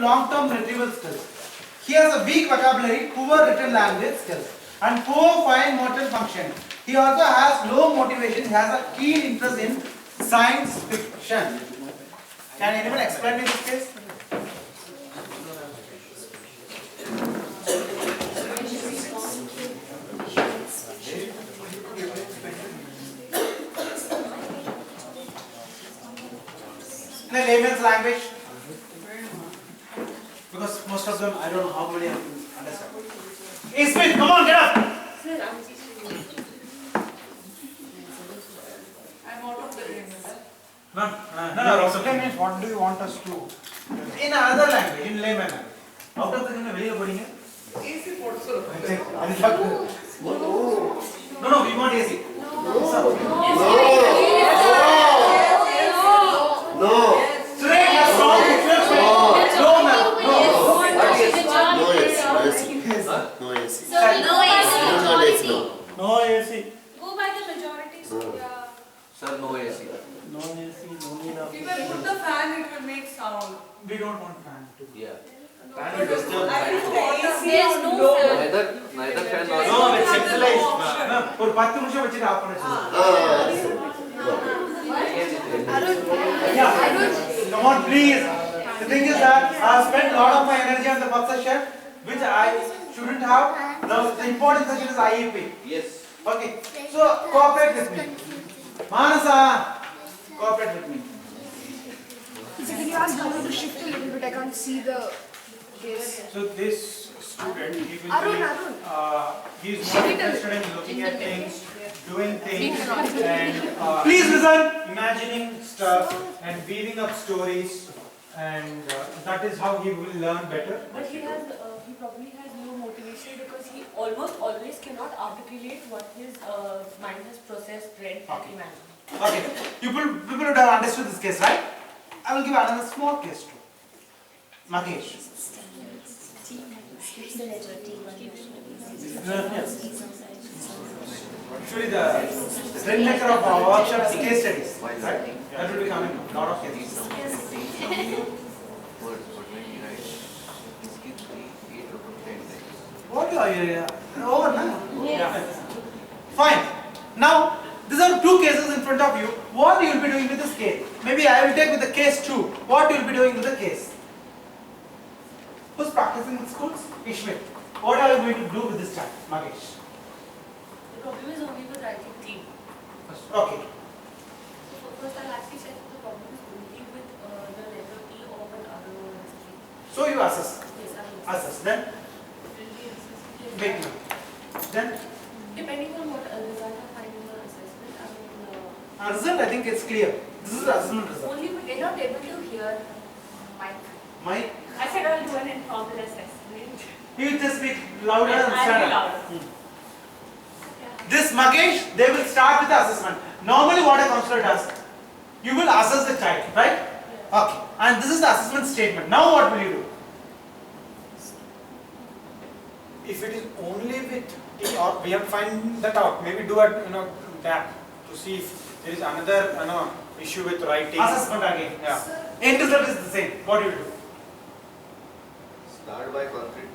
long-term retrieval skills. He has a weak vocabulary, poor written language skills, and poor fine motor function. He also has low motivation. He has a keen interest in science fiction. Can anyone explain me this case? In a layman's language, because most of them I don't know how many of you understand. Hey Smith, come on, get up! I'm out of the game. No. Explain means what do you want us to? In another language, in layman language. Out of the game, where are you AC portfolio. No, we want AC. No. Today you have strong pictures. No, ma'am. No AC. Go by the majority. Yeah. Sir, no AC. No AC, no need of If you put the fan, it will make sound. We don't want fan to. Yeah. I will put the AC There's on no low. fan. Neither fan nor No, it's centralized. No, for 10 நிமிஷம் வச்சிட்டு of பண்ண சொல்லுங்க. Come on, please. The thing is that I have spent a lot of my energy on the first session, which I shouldn't have. Now the important session is IEP. Yes. Okay. So cooperate with me. Manasa, cooperate with me. So can you ask Guru to shift a little bit? I can't see the case. So this student, he will Arun. he is more interested in looking at things, doing things, and please listen, imagining stuff and weaving up stories, and that is how he will learn better. But he probably has no motivation because he almost always cannot articulate what his mind has processed, read, and imagined. Okay, people would have understood this case, right? I will give another small case too. Mahesh. Actually, the trendmaker of our workshop is case studies, right? That will be coming. Lot of cases. Words, but when he writes, he skips the 8 or 10 times. What are you? Over now? Yeah. Fine. Now, these are two cases in front of you. What you will be doing with this case? Maybe I will take with the case 2. What you will be doing with the case? Who's practicing in schools? Ishmael. What are you going to do with this time? Magesh. The problem is only with writing theme. Okay. So first I'll actually check if the problem is only with the letter T or with other words. So you assess. Yes, I will. Assess. Then? Wait now. Then? Depending on what result I find in the assessment, I will. Result, I think it's clear. This is the assessment result. Only we are not able to hear Mike. Mike? I said I'll do an informal assessment. You just speak louder and I'll stand be up. louder. This Magesh, they will start with the assessment. Normally what a counselor does, you will assess the child, right? Okay. And this is the assessment statement. Now what will you do? If it is only with T, or we have to find that out, maybe do a tap to see if there is another issue with writing. Assessment again. Yeah. End result is the same. What do you do? Start by concrete.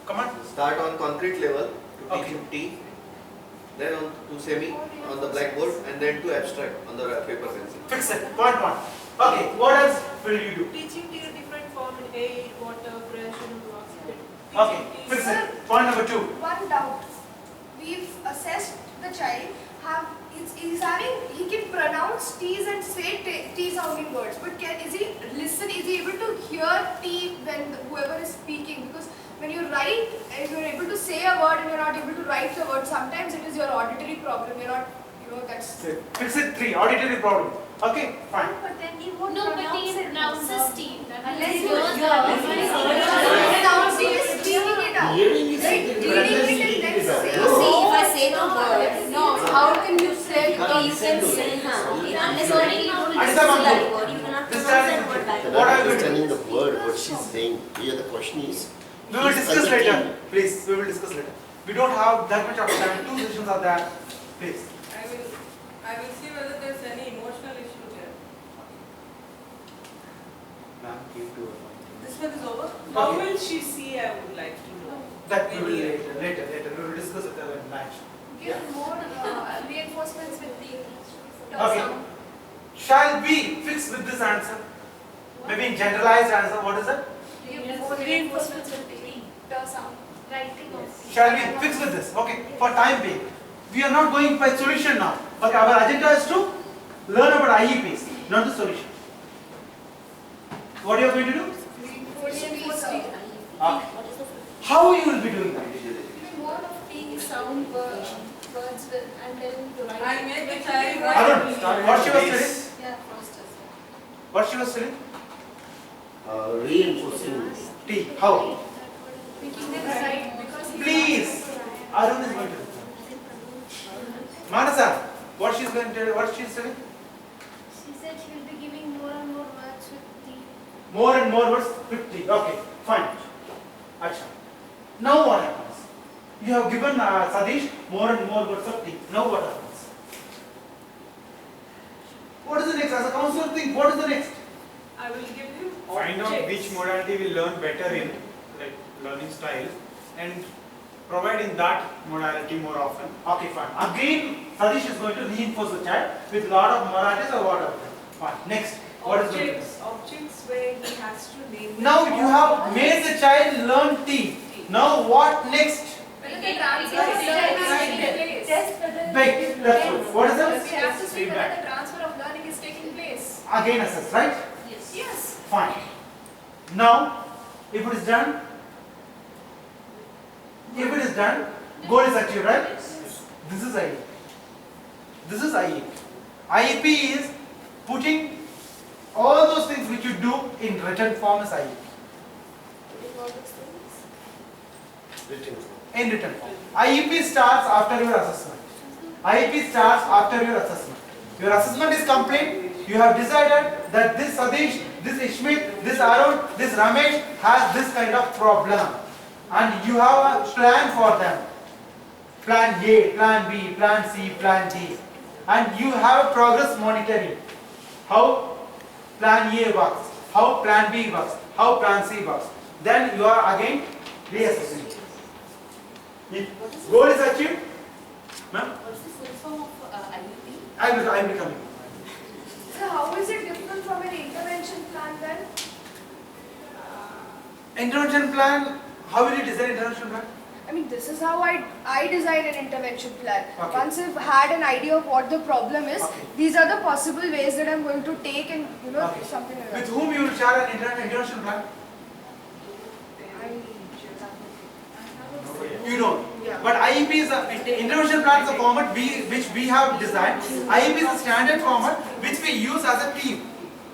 Come on. Start on concrete level to teach Okay. him T, then on to semi on the blackboard, and then to abstract on the paper pencil. Fix it. Point one. Okay. What else will you do? Teaching to a different form in air, water, pressure, and blocks. Okay. Fix it. Point number 2. One doubt. We've assessed the child. He can pronounce T's and say T sounding words, but is he able to hear T when whoever is speaking? Because when you write, if you're able to say a word and you're not able to write the word, sometimes it is your auditory problem. You're not, that's. Fix it. 3. Auditory problem. Okay. Fine. But then he won't pronounces T. Unless you Yours hear. Pronouncing is speaking it out. Reading it and then say. See, if I say the word, No, how can you say you can say, unless already you don't Understand, listen to that Mambu? word, you cannot This pronounce time- that word back. What are you understanding the word, what she's saying. Here the question is, We will discuss later. Please. We will discuss later. We don't have that much of time. 2 sessions are there. Please. I will see whether there's any emotional issue there. Ma'am, keep to This semester is over, how Okay. will she see? I would like to know. That we will later. We will discuss it at night. Give more reinforcements with the Okay. sound. Shall we fix with this answer? Maybe in generalized answer, what is it? Give more reinforcements with the sound. Writing of. Shall we fix with this? Okay, for time being. We are not going by solution now. Okay, our agenda is to learn about IEPs, not the solution. What are you going to do? Okay. How you will be doing that? More of the sound words with, and then to write. I made the child Arun, what she was studying? Yeah, first. What she was studying? Reinforcing. T. How? Making them right because he Please. Arun is going to do. Manasa, what she is going to do? What she is studying? She said she will be giving more and more words with the. More and more words, 50. Okay, fine. Action. Now what happens? You have given Sadish more and more words of T. Now what happens? What is the next? As a counselor, think what is the next? I will give you Find out objects. which modality we learn better in, like learning style, and provide in that modality more often. Okay, fine. Again, Sadish is going to reinforce the child with lot of moralities or whatever. Fine. Next, what is going to be? Objects where he has to name. Now you have made the child learn T. Now what next? whether the transfer of learning is taking place. Test whether. Wait, that's good. What is We that? have to see whether Feedback. the transfer of learning is taking place. Again assess, right? Yes. Yes. Fine. Now, if it is done, goal is achieved, right? This is IEP. This is IEP. IEP is putting all those things which you do in written form as IEP. In written form. IEP starts after your assessment. IEP starts after your assessment. Your assessment is complete. You have decided that this Sadish, this Ishmit, this Arun, this Ramesh has this kind of problem. And you have a plan for them. Plan A, plan B, plan C, plan D. And you have a progress monitoring. How plan A works, how plan B works, how plan C works. Then you are again reassessing. If goal is achieved, ma'am, What's the full form of IEP? I will be coming. So how is it different from an intervention plan then? Intervention plan, how will you design intervention plan? I mean, this is how I design an intervention plan. Okay. Once I've had an idea of what the problem is, Okay. these are the possible ways that I'm going to take and, Okay. something like With that. whom you will share an intervention plan? You don't. Yeah. But IEP is a intervention plan is a format which we have designed. IEP is a standard format which we use as a team.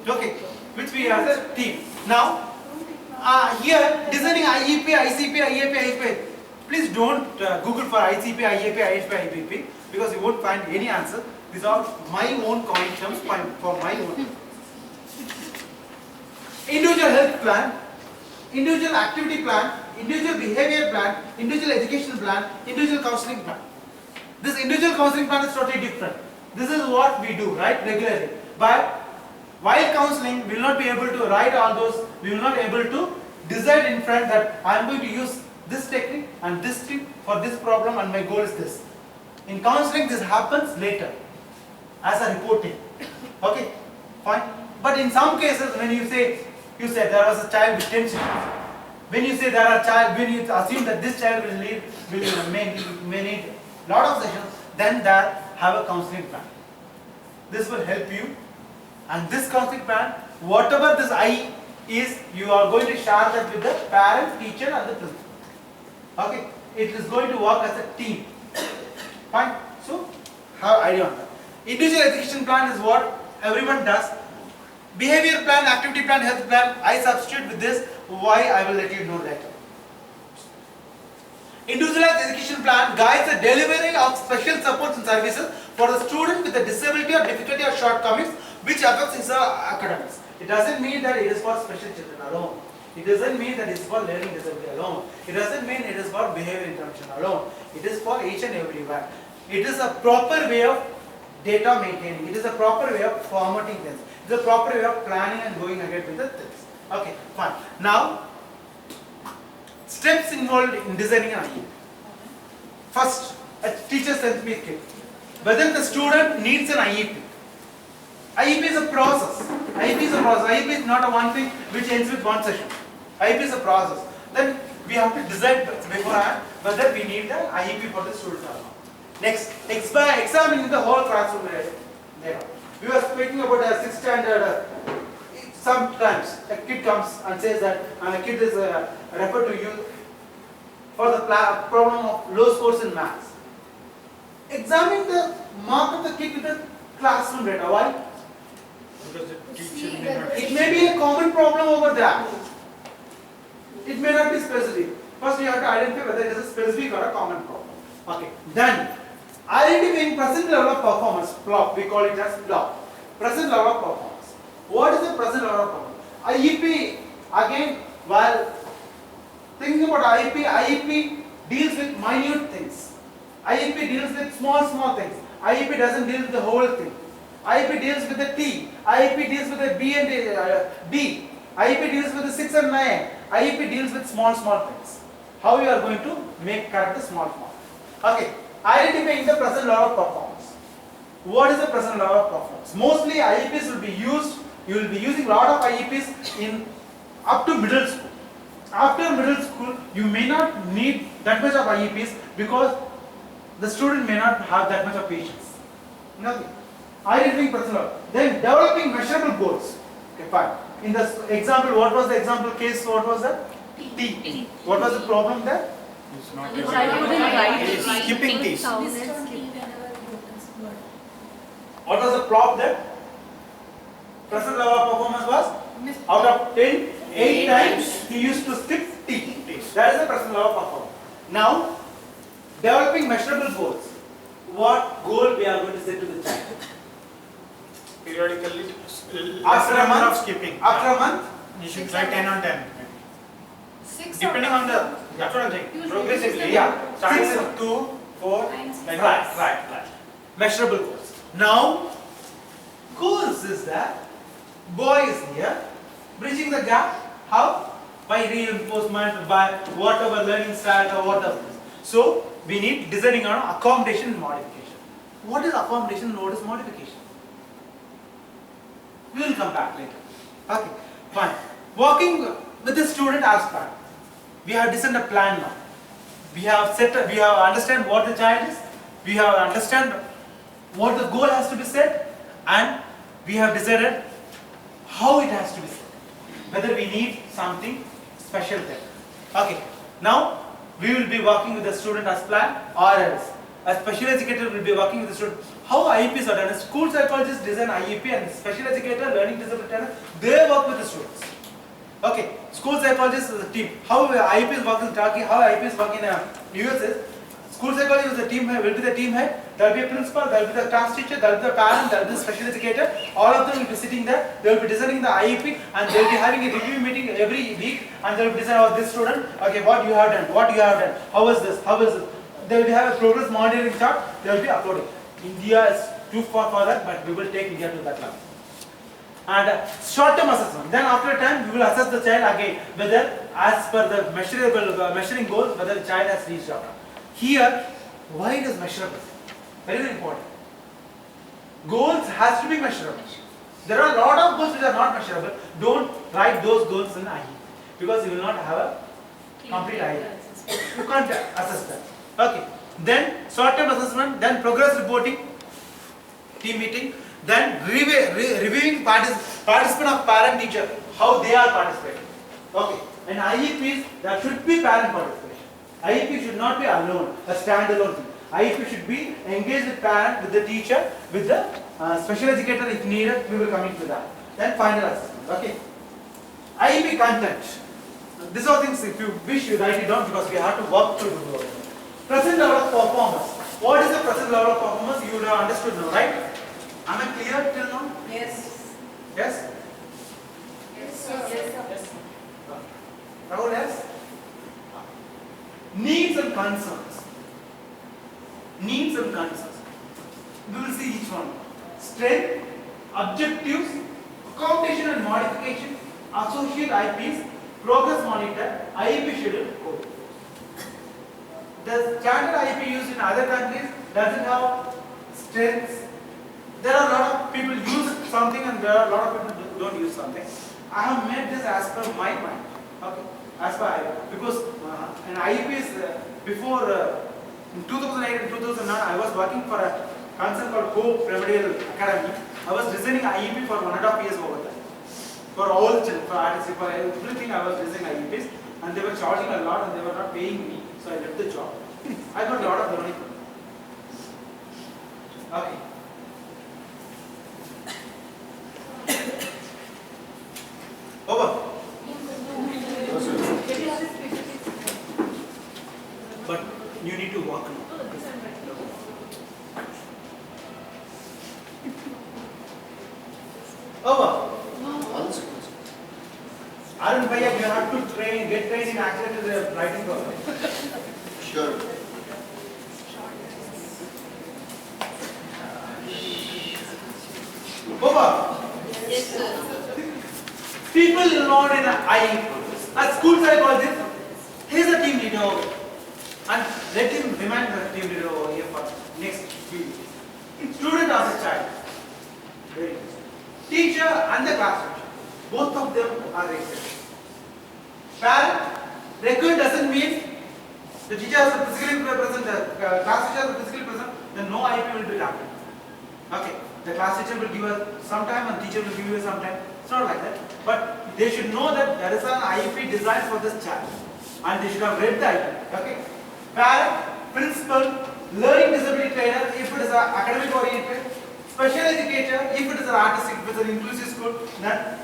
Okay, which we use as a team. Now, here designing IEP, ICP, IEP, IEP. Please don't Google for ICP, IEP, IHP, IEP because you won't find any answer. These are my own concepts for my own. Individual health plan, individual activity plan, individual behavior plan, individual education plan, individual counseling plan. This individual counseling plan is totally different. This is what we do, right, regularly. But while counseling, we will not be able to write all those, we will not be able to decide in front that I am going to use this technique and this trick for this problem and my goal is this. In counseling, this happens later as a reporting. Okay, fine. But in some cases, when you say there was a child with tension. When you say there are child, when you assume that this child may need lot of sessions, then there have a counseling plan. This will help you. And this counseling plan, whatever this I is, you are going to share that with the parent, teacher and the principal. Okay, it is going to work as a team. Fine. So, have idea on that. Individual education plan is what everyone does. Behavior plan, activity plan, health plan, I substitute with this. Why I will let you know later. Individualized education plan guides the delivery of special supports and services for the student with a disability or difficulty or shortcomings which affects his academics. It doesn't mean that it is for special children alone. It doesn't mean that it is for learning disability alone. It doesn't mean it is for behavior intervention alone. It is for each and everyone. It is a proper way of data maintaining. It is a proper way of formatting things. It is a proper way of planning and going ahead with the things. Okay, fine. Now, steps involved in designing an IEP. First, a teacher sends me a kit. Whether the student needs an IEP. IEP is a process. IEP is a process. IEP is not a one thing which ends with one session. IEP is a process. Then we have to decide beforehand whether we need the IEP for the student or not. Next, examining the whole classroom layout. We were speaking about a 6th standard. Sometimes a kid comes and says that a kid is referred to you for the problem of low scores in maths. Examine the mark of the kid with the classroom data. Why? Because the teacher may not. It may be a common problem over there. It may not be specific. First, you have to identify whether it is a specific or a common problem. Okay. Then, identifying present level of performance. PLOP. We call it as PLOP. Present level of performance. What is the present level of performance? IEP. Again, while thinking about IEP deals with minute things. IEP deals with small things. IEP doesn't deal with the whole thing. IEP deals with the T. IEP deals with the B and D. IEP deals with the 6 and 9. IEP deals with small things. How you are going to make correct the small. Okay. Identifying the present level of performance. What is the present level of performance? Mostly IEPs will be used. You will be using a lot of IEPs in up to middle school. After middle school, you may not need that much of IEPs because the student may not have that much of patience. Nothing. Identifying present level. Then developing measurable goals. Okay, fine. In the example, what was the example case? What was that? T. What was the problem there? It's not The child wouldn't write It is skipping these. What was the plot there? Present level of performance was out of 10, 8 times he used to skip T. That is the present level of performance. Now, developing measurable goals. What goal we are going to set to the child? Periodically, After a month of skipping. After a month, You should try 10 on 10. 6 Depending on the, that's what I'm saying. Progressively, yeah. starting 6. with 2, 4, like Right. that. Measurable goals. Now, goals is that boy is here, bridging the gap. How? By reinforcement, by whatever learning style or whatever. So, we need designing on accommodation and modification. What is accommodation and what is modification? We will come back later. Okay, fine. Working with the student as plan. We have designed a plan now. We have understand what the child is. We have understand what the goal has to be set, and we have decided how it has to be set. Whether we need something special there. Okay. Now we will be working with the student as planned, or else a special educator will be working with the student. How IEPs are done? School psychologists design IEP, and special educator, learning disability trainer, they work with the students. Okay, school psychologist is a team. How IEPs work in Turkey, how IEPs work in US is, school psychologist is the team head, will be the team head, there will be a principal, there will be the class teacher, there will be the parent, there will be the special educator. All of them will be sitting there, they will be designing the IEP, and they will be having a review meeting every week, and they will be designing about this student, okay, what you have done, how is this, They will have a progress monitoring chart, they will be uploading. India is too far for that, but we will take India to that level. And short-term assessment. Then after a time, we will assess the child again, whether as per the measuring goal, whether the child has reached out. Here, why it is measurable? Very, very important. Goals has to be measurable. There are a lot of goals which are not measurable. Don't write those goals in IE, because you will not have a complete idea. You can't assess that. Okay. Then short-term assessment, then progress reporting, team meeting, then reviewing participant of parent teacher, how they are participating. Okay. And IEPs, there should be parent participation. IEP should not be alone, a standalone thing. IEP should be engaged with parent, with the teacher, with the special educator if needed. We will come into that. Then final assessment. Okay. IEP content. These are things, if you wish, you write it down, because we have to work through the present level of performance. What is the present level of performance? You would have understood now, right? Am I clear till now? Yes. Yes? Yes, sir. Yes. Rahul, yes? Needs and concerns. Needs and concerns. We will see each one. Strength, objectives, accommodation and modification, associate IEPs, progress monitor, IEP schedule, code. The standard IEP used in other countries doesn't have strengths. There are a lot of people use something and there are a lot of people don't use something. I have made this as per my mind. Okay, as per IEP, because an IEP is before in 2008 and 2009 I was working for a concern called Co-Remedial Academy. I was designing IEP for 1.5 years over there. For all the children, for artists, for everything I was designing IEPs, and they were charging a lot and they were not paying me, so I left the job. I got a lot of learning. Okay. Over. But you need to walk now. Over. Arun Bhaiya, you have to get trained in accelerated writing process. Sure. Over. Yes, sir. People involved in IEP, a school psychologist, he is a team leader over here. And let him remain the team leader over here for next few years. Student as a child. Very good. Teacher and the class teacher. Both of them are recruited. Parent, recruit doesn't mean the teacher has to physically present, the class teacher has to physically present, then no IEP will be done. Okay. The class teacher will give us some time and teacher will give you some time. It's not like that. But they should know that there is an IEP designed for this child. And they should have read the IEP. Okay. Parent, principal, learning disability trainer if it is an academic oriented, special educator if it is an artistic, if it is an inclusive school, then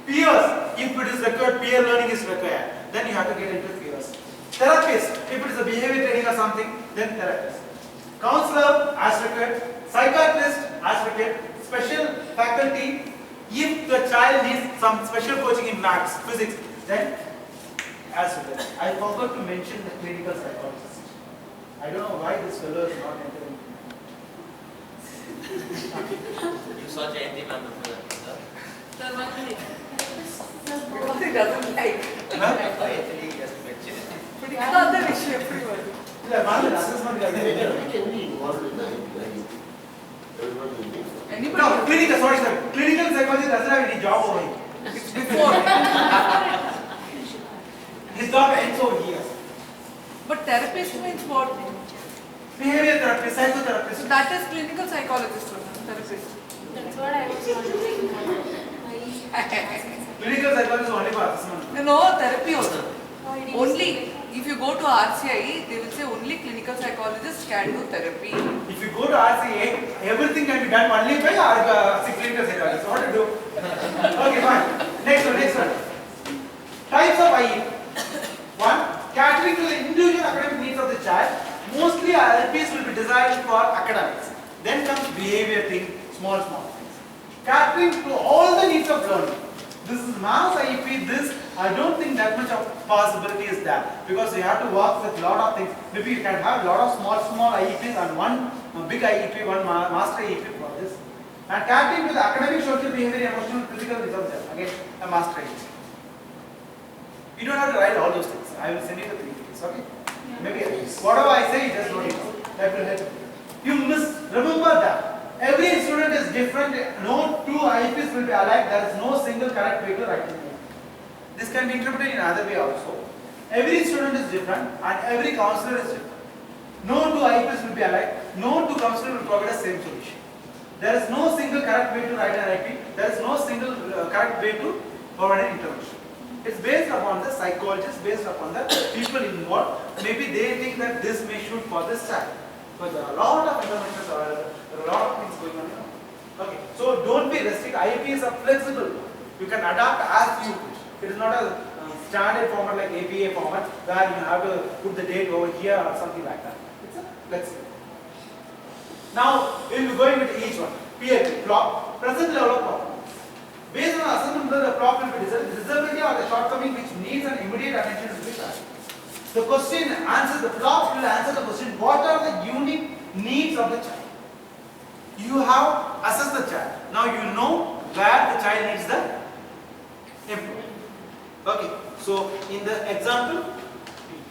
peers if it is required, peer learning is required, then you have to get into peers. Therapist, if it is a behavior training or something, then therapist. Counselor as required, psychiatrist as required, special faculty if the child needs some special coaching in maths, physics, then as required. I forgot to mention the clinical psychologist. I don't know why this fellow is not entering. You saw Jayanti ma'am before that, sir? Sir, 1 minute. Because he doesn't like. Huh? Actually, he has to mention it. But it's not the issue, everyone. Yeah, one assessment. Can be involved in the everyone will be. Anybody? No, clinical, sorry sir. Clinical psychologist doesn't have any job over here. It's before. His job ends over here. But therapist means what? Behavior therapist, psychotherapist. So that is clinical psychologist, therapist. That's what I was wondering. Clinical psychologist is only for assessment. No, therapy also. Only if you go to RCI, they will say only clinical psychologists can do therapy. If you go to RCA, everything can be done only by our clinical psychologist. What to do? Okay, fine. Next one. Types of IEP. One, catering to the individual academic needs of the child. Mostly IEPs will be designed for academics. Then comes behavior thing, small things. Catering to all the needs of learning. This is mass IEP, this, I don't think that much of possibility is there. Because you have to work with a lot of things. Maybe you can have a lot of small IEPs and one big IEP, one master IEP for this. And catering to the academic, social, behavior, emotional, physical needs of them. Again, a master IEP. You don't have to write all those things. I will send you the 3 things, okay? Maybe whatever I say, just note it. That will help you. Remember that. Every student is different. No 2 IEPs will be alike. There is no single correct way to write it. This can be interpreted in another way also. Every student is different and every counselor is different. No 2 IEPs will be alike. No 2 counselors will provide the same solution. There is no single correct way to write an IEP. There is no single correct way to provide an intervention. It's based upon the psychologist, based upon the people involved. Maybe they think that this may shoot for this child. But there are a lot of interventions, there are a lot of things going on. Okay, so don't be restricted. IEPs are flexible. You can adapt as you wish. It is not a standard format like APA format where you have to put the date over here or something like that. It's a flexible. Now, we will be going with each one. PLP, plot, present level of performance. Based on assessment, the plot will be disability or the shortcoming which needs an immediate attention to be taken. The question answers, the plot will answer the question, what are the unique needs of the child? You have assessed the child. Now you know where the child needs the improvement. Okay, so in the example,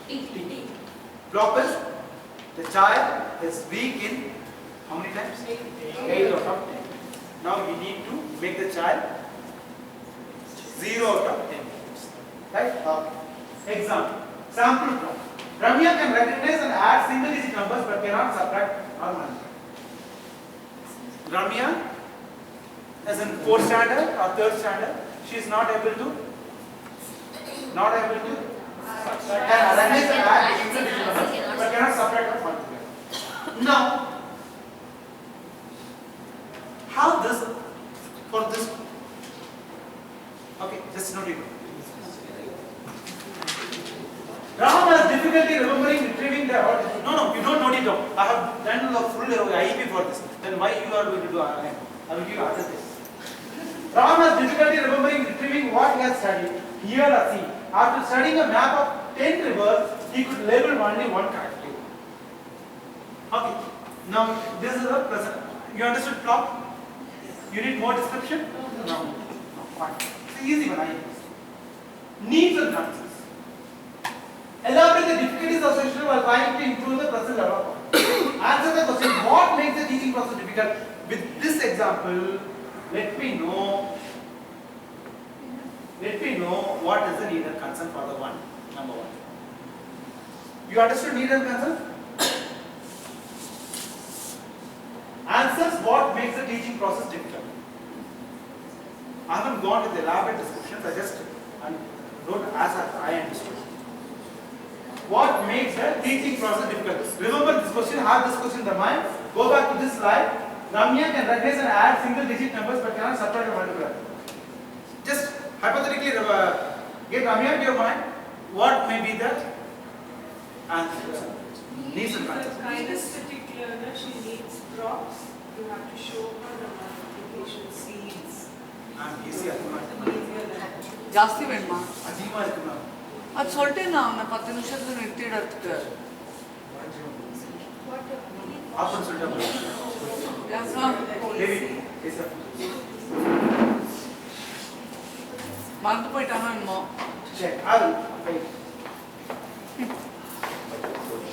T. block is the child is weak in how many times? 8 out of 10. Now we need to make the child 0 out of 10. Right? Example, sample block. Ramya can recognize and add single digit numbers but cannot subtract or multiply. Ramya is in 4th standard or 3rd standard. She is not able to recognize and add single digit numbers but cannot subtract or multiply. Now, how this for this? Okay, just note it. Ram has difficulty remembering retrieving the No, you don't note it down. I have done the full IEP for this. Then why you are going to do I will give you other things. Ram has difficulty remembering retrieving what he has studied. Here or see. After studying a map of 10 rivers, he could label only one correctly. Okay. Now this is the present. You understood plot? You need more description? No. Fine. It's an easy one. IEP. Needs and concerns. Elaborate the difficulties of session while trying to improve the present level. Answer the question, what makes the teaching process difficult? With this example, let me know what is the need and concern for the number one. You understood need and concern? Answers what makes the teaching process difficult. I haven't gone with elaborate descriptions, I just wrote as I understood. What makes the teaching process difficult? Remember this question, have this question in the mind. Go back to this slide. Ramya can recognize and add single digit numbers but cannot subtract or multiply. Just hypothetically get Ramya to your mind. What may be the answer? Needs and For concerns. the kinesthetic learner, she needs props. You have to show her the multiplication seeds. And easy ಜಾಸ್ತಿ வேணுமா அதிகமா இருக்குமா அது சொல்லிட்டேன் நான் 10 நிமிஷத்துல நிறுத்திடுறதுக்கு ஆப்பன் சொல்லிட்டேன் மறந்து போயிட்டானோ என்னமோ check I will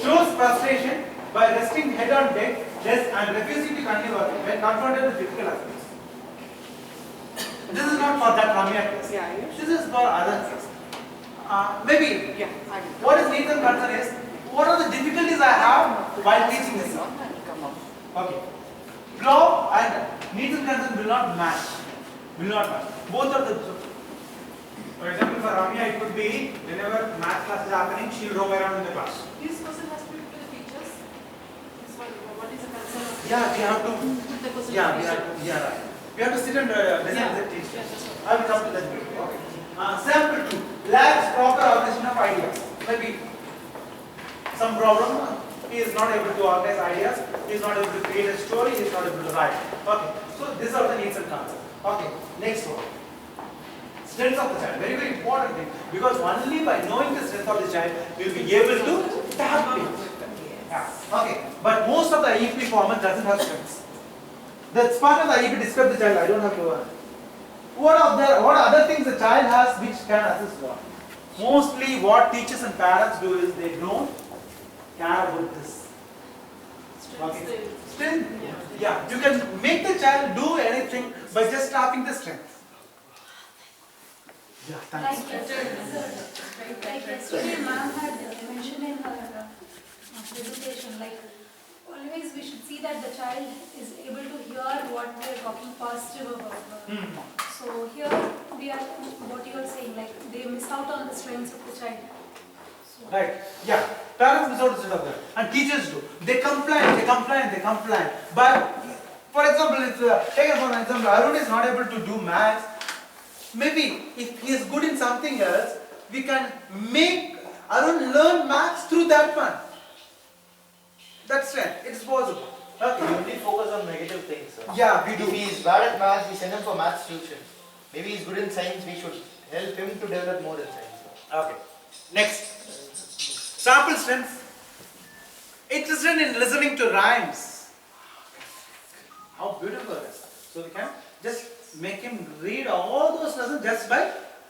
shows frustration by resting head on deck desk and refusing to continue working when confronted with difficult aspects. This is not for that Ramya case. This is for other case. Maybe what is needs and concern is what are the difficulties I have while teaching this. Okay. Flow and needs and concern will not match. Both are the. For example, for Ramya, it could be whenever math class is happening, she will roam around in the class. This person has to be to the teachers. This one, what is the concern of Yeah, we have to. put the question Yeah, to we teacher? have to. Yeah, right. We have to sit and listen to the teacher. Yeah, that's all. I will come to that. Okay. Sample 2. Lacks proper organization of ideas. Maybe some problem. He is not able to organize ideas. He is not able to create a story. He is not able to write. Okay. So these are the needs and concerns. Okay. Next one. Strengths of the child. Very, very important thing. Because only by knowing the strength of the child, we will be able to tap it. Yeah. Okay. But most of the IEP format doesn't have strengths. That's part of the IEP describe the child. I don't have to. What other things the child has which can assist what? Mostly what teachers and parents do is they don't care about this. Okay. Strength. Yeah. You can make the child do anything by just tapping the strength. Yeah, thanks. Like yesterday, ma'am had mentioned in her presentation, like always we should see that the child is able to hear what we are talking positive about her. So here we are, what you are saying, like they miss out on the strengths of the child. So, Right. Yeah. Parents miss out of that, and teachers do. They complain. But for example, take for an example, Arun is not able to do maths. Maybe if he is good in something else, we can make Arun learn maths through that one. That's right. It's possible. Okay. We only focus on negative things, sir. Yeah, we do. If he is bad at maths, we send him for maths tuition. Maybe he is good in science, we should help him to develop more in science. Okay. Next. Sample strengths. Interested in listening to rhymes. How beautiful it is. So we can just make him read all those lessons just by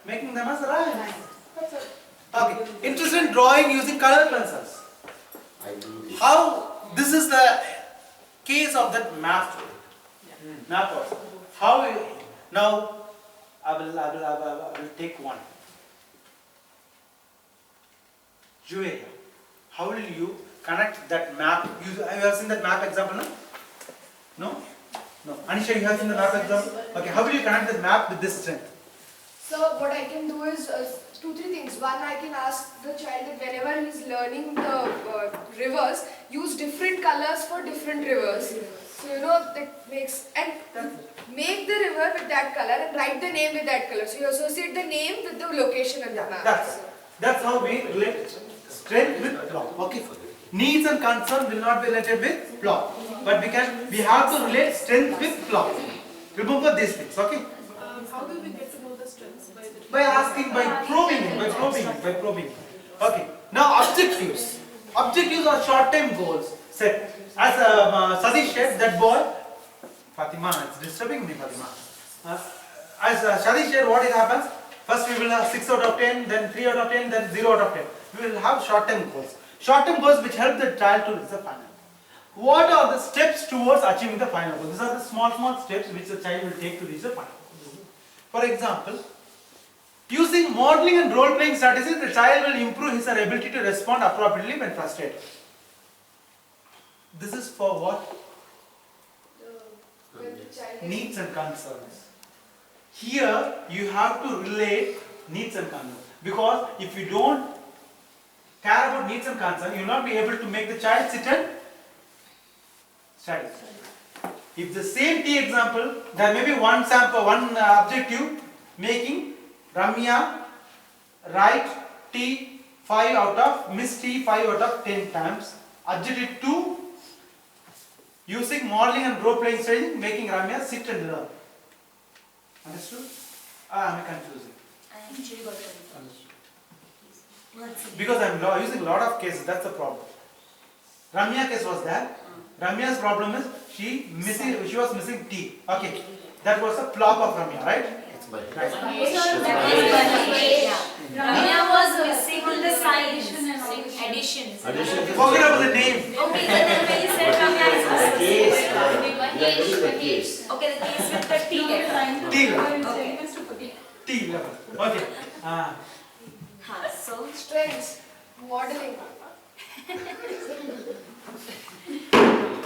making them as rhymes. That's it. Okay. Interested in drawing using color pencils. I do this. How this is the case of that map. Map also. How now I will take one. Julia, how will you connect that map? You have seen that map example, no? No? No. Anisha, you have seen the map example? Okay, how will you connect the map with this strength? So what I can do is 2-3 things. One, I can ask the child that whenever he's learning the rivers, use different colors for different rivers. So that makes, and make the river with that color and write the name with that color. So you associate the name with the location on the map. That's how we relate strength with plot. Okay. Needs and concern will not be related with plot, but we have to relate strength with plot. Remember these things. Okay. How do we get to know the strengths? By asking, by probing. Okay. Now objectives. Objectives are short-term goals set. As Sadish said, that boy, Fatima, it's disturbing me, Fatima. As Sadish said, what happens? First we will have 6 out of 10, then 3 out of 10, then 0 out of 10. We will have short-term goals. Short-term goals which help the child to reach the final. What are the steps towards achieving the final goal? These are the small steps which the child will take to reach the final goal. For example, using modeling and role-playing strategies, the child will improve his ability to respond appropriately when frustrated. This is for what? Needs and concerns. Here you have to relate needs and concerns, because if you don't care about needs and concerns, you will not be able to make the child sit and study. If the same T example, there may be one sample, one objective making Ramya write T 5 out of, miss T 5 out of 10 times. Objective 2, using modeling and role playing strategy, making Ramya sit and learn. Understood? Am I confusing? I actually got it. Because I am using a lot of cases, that's the problem. Ramya case was there. Ramya's problem is she was missing T. Okay, that was a flop of Ramya, right? It's my Right. Ramya was missing the sign addition. Forget about the name. Okay, then when you said Ramya is case. We are getting the case. okay, the case with the T letter. T level. Okay. T level. Okay. So Strengths, modeling.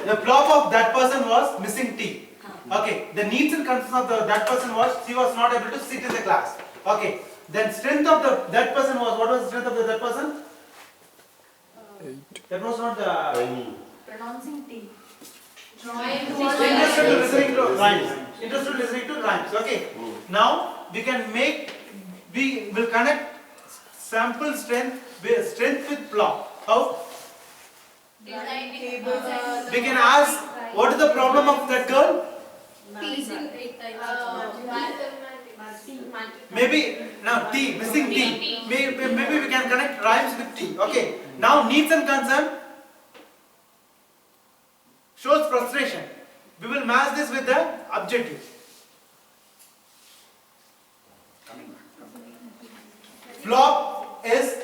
The flop of that person was missing T. Okay. The needs and concerns of that person was she was not able to sit in the class. Okay. Then strength of that person was, what was the strength of that person? That was not the Pronouncing T. interested in listening to rhymes. Interested in listening to rhymes. Okay. Now we will connect sample strength with plot. How? We can ask, what is the problem of that girl? Maybe now T, missing T. Maybe we can connect rhymes with T. Okay. Now needs and concern shows frustration. We will match this with the objective. Flop is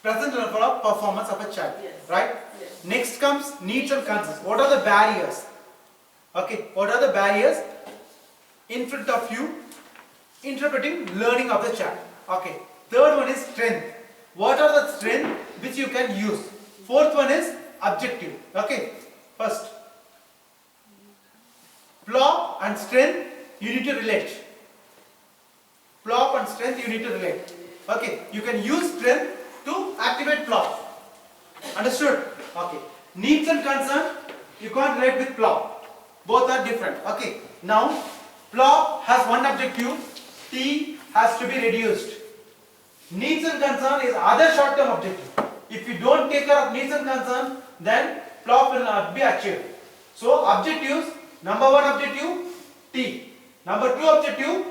present for performance of a child, right? Next comes needs and concerns. What are the barriers? Okay, what are the barriers in front of you interpreting learning of the child? Okay, third one is strength. What are the strengths which you can use? Fourth one is objective. Okay, first, flop and strength you need to relate. Flop and strength you need to relate. Okay, you can use strength to activate flop. Understood? Okay. Needs and concern you can't relate with flop. Both are different. Okay. Now flop has one objective. T has to be reduced. Needs and concern is other short-term objective. If you don't take care of needs and concern, then flop will not be achieved. So objectives: number one objective T. Number two objective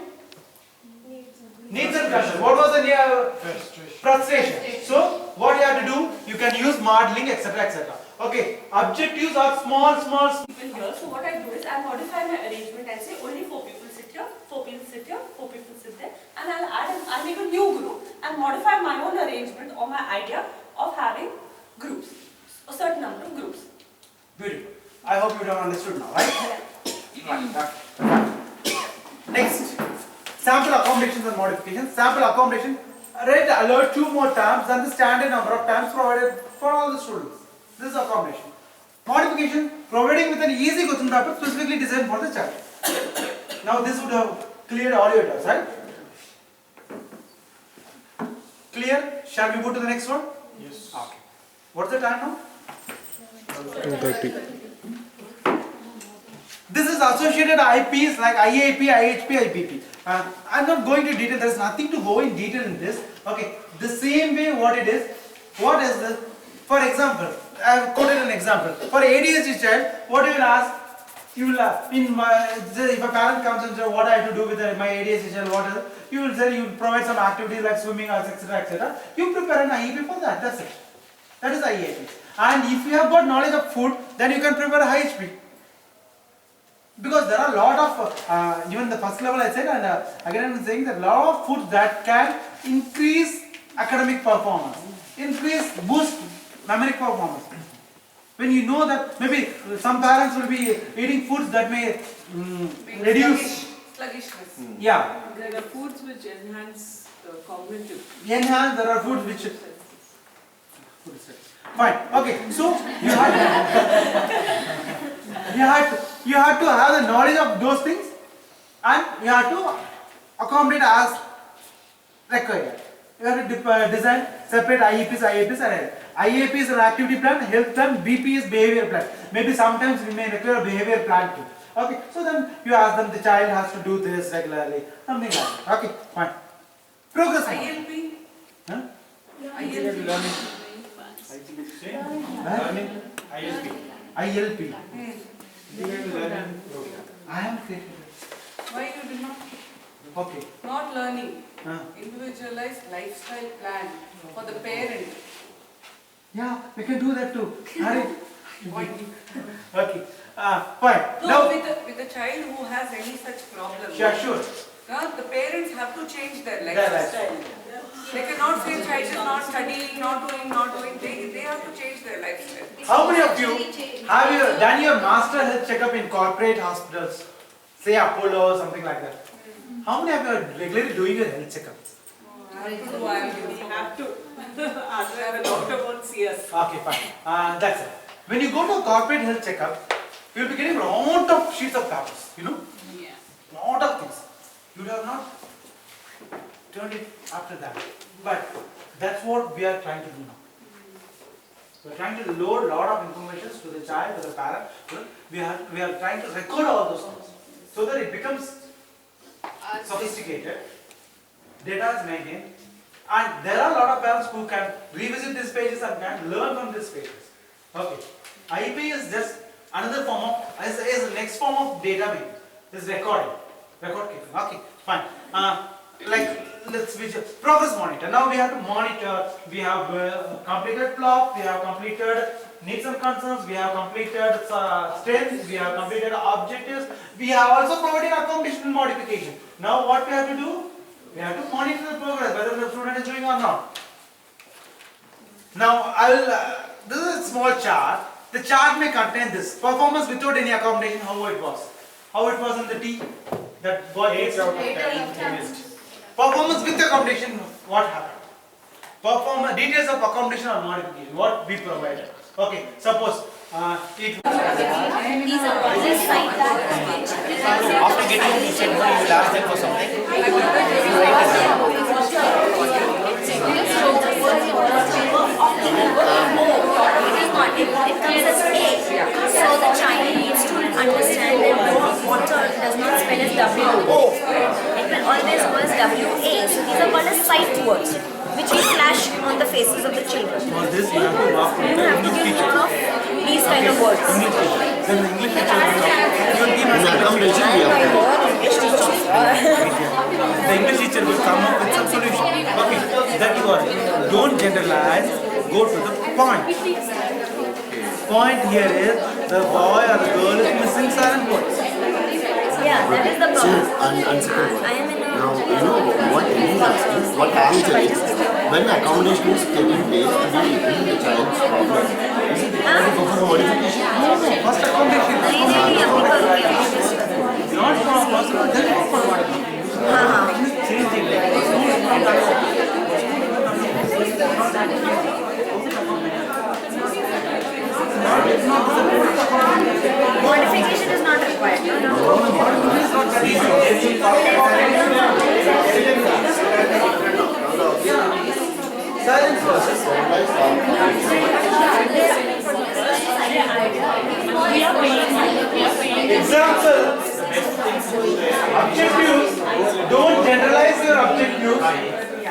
needs and concern. What was the frustration? So what you have to do, you can use modeling, etc., etc. Okay, objectives are small people here. So what I do is I modify my arrangement and say only 4 people sit here, 4 people sit here, 4 people sit there. and I'll make a new group and modify my own arrangement or my idea of having groups, a certain number of groups. Beautiful. I hope you have understood now, right? Right. Next, sample accommodations and modifications. Sample accommodation, read alert 2 more times than the standard number of times provided for all the students. This is accommodation. Modification, providing with an easy question paper specifically designed for the child. Now this would have cleared all your doubts, right? Clear? Shall we go to the next one? Yes. Okay. What's the time now? 2:30. This is associated IPs like IEP, IHP, IPP. I'm not going to detail, there is nothing to go in detail in this. Okay, the same way what it is, what is this? For example, I have quoted an example. For ADHD child, what you will ask? You will if a parent comes and says, what I have to do with my ADHD child, what is it? You will say, you will provide some activities like swimming, etc., etc. You prepare an IEP for that, that's it. That is IEP. And if you have got knowledge of food, then you can prepare a IHP. Because there are a lot of, even the first level I said, and again I am saying that a lot of foods that can increase academic performance, boost numeric performance. When you know that maybe some parents will be eating foods that may reduce sluggishness. Yeah. There are foods which enhance cognitive. Enhance, there are foods which. Fine. Okay. So you have to have the knowledge of those things, and you have to accommodate as required. You have to design separate IEPs, IAPs, and IAP is an activity plan, health plan, BP is behavior plan. Maybe sometimes we may require a behavior plan too. Okay, so then you ask them, the child has to do this regularly, something like that. Okay, fine. Progress. ILP. Huh? ILP. Learning. ILP. ILP. Learning program. I am created. Why you did not? Okay. Not learning. Huh? Individualized lifestyle plan for the parent. Yeah, we can do that too. Hari. Point. Okay. Fine. No, Now, with a child who has any such problem. yeah, sure. The parents have to change their Their lifestyle. They cannot say child is not studying, not doing. They have to change their lifestyle. How many of you have you done your master health checkup in corporate hospitals? Say Apollo or something like that. How many of you are regularly doing your health checkups? We have to. Otherwise the doctor won't see us. Okay, fine. That's it. When you go to a corporate health checkup, you'll be getting a lot of sheets of papers, you know? Yeah. Lot of things. You have not turned it after that. But that's what we are trying to do now. We are trying to load a lot of information to the child, to the parent. We are trying to record all those things so that it becomes sophisticated. Data is maintained. And there are a lot of parents who can revisit these pages and can learn from these pages. Okay. IEP is just another form of, is the next form of data making. Is recording. Record keeping. Okay, fine. Let's switch progress monitor. Now we have to monitor. We have completed plot. We have completed needs and concerns. We have completed strengths. We have completed objectives. We have also provided accommodation and modification. Now what we have to do? We have to monitor the progress, whether the student is doing or not. Now this is a small chart. The chart may contain this performance without any accommodation. How it was? How it was in the T? That got 8 out of 10. Performance with accommodation. What happened? Performance details of accommodation or modification. What we provided. Okay. Suppose it. After getting each and one, you will ask them for something. It comes as A. So the child needs to understand that water does not spell as W-O. It will always go as W-A. So these are called as sight words, which we flash on the faces of the children. For this, you have to walk with You the have to English give teacher. more of these kind of words. English teacher. Then the English teacher will give us accommodation we have to. the English teacher will come up with some solution. Okay, that you are. Don't generalize. Go to the point. Point here is the boy or the girl is missing silent words. Yeah, that is the So, problem. and second one. I am in a... Now, you know what he's asking, what happens is, when accommodation is taking place, we bring the child's problem. Is it required to go for a modification? First accommodation. Not possible, then go for one. Modification is not required. Silence first. Example, objectives, don't generalize your objectives,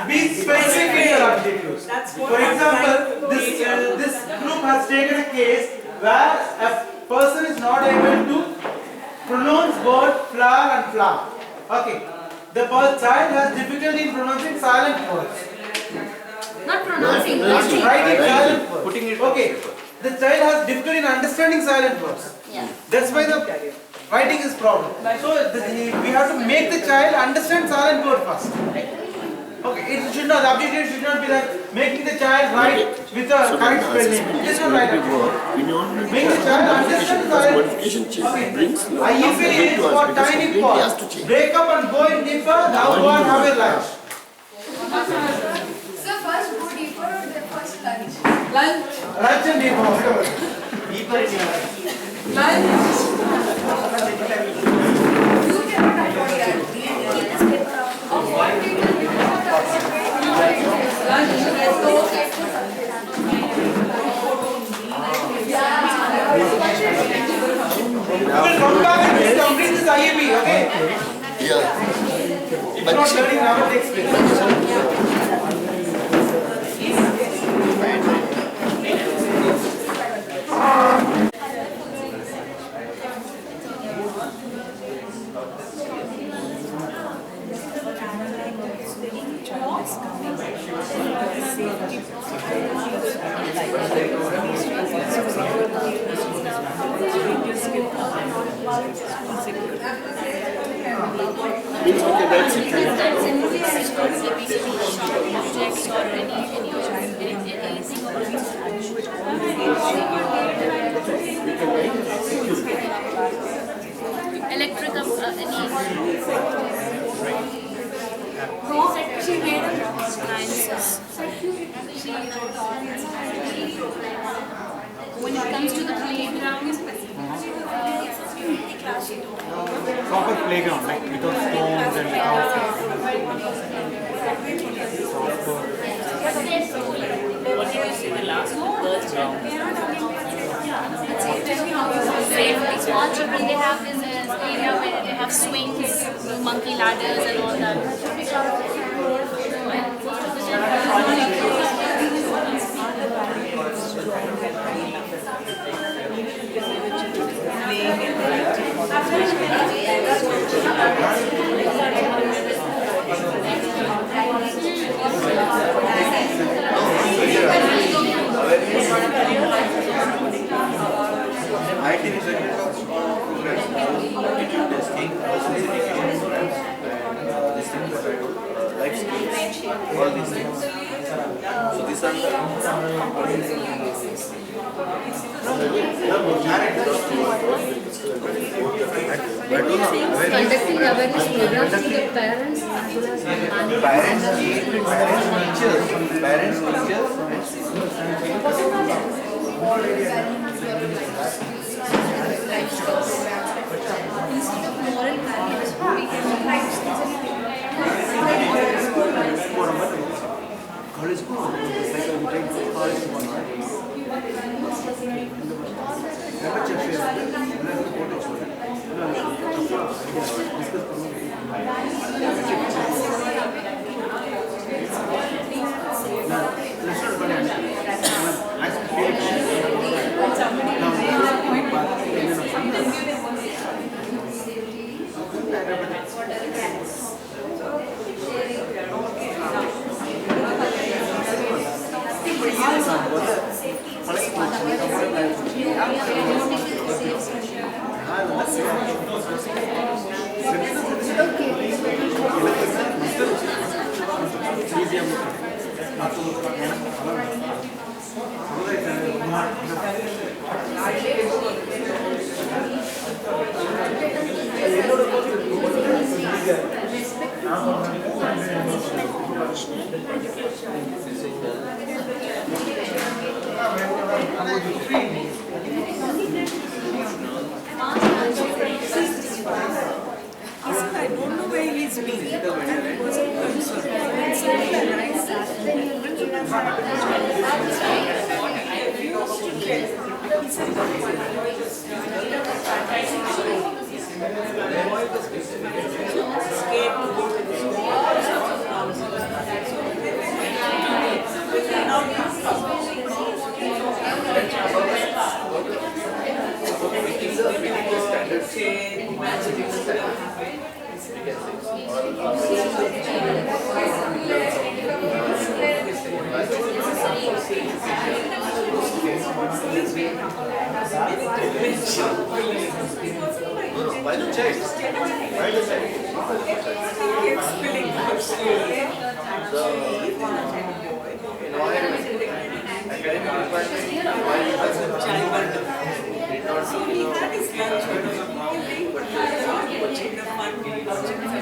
be specific in your objectives. For example, this group has taken a case where a person is not able to pronounce word flower and flower. Okay, the child has difficulty in pronouncing silent words. Not pronouncing. Writing silent words. Putting it. Okay, the child has difficulty in understanding silent words. Yeah. That's why the writing is problem. So we have to make the child understand silent word first. Okay, it should not, the objective should not be like making the child write with a correct spelling. It is not right. Make the child understand silent. Brings IEP is for tiny pause. Break up and go in deeper, now go and have a lunch. So first go deeper or the first lunch? Lunch. Lunch and deeper, whatever. Deeper is Lunch. You cannot afford that. You will come back and complete this IEP, okay? Yeah. If not learning, never takes place. Means okay, that's it. Electric she made a when it comes to the playground, Proper playground, like without stones and without small children, they have this area where they have swings, monkey ladders and all that. IEP is a programs, attitude testing, personality education programs, and this thing that I do, life skills, all these things. So these are Conducting awareness programs to the parents as well as parents, teachers, Instead of moral values, we can life skills and Yes. I don't know where he's been. And it wasn't concerned. It's so nice. Why the check? Why the check? So he had his lunch, but watching the fun, watching the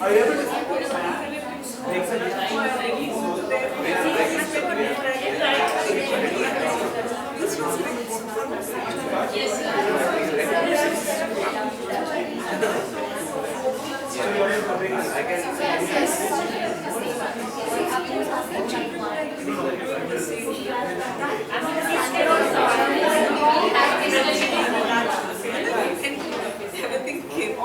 Are you able to everything came.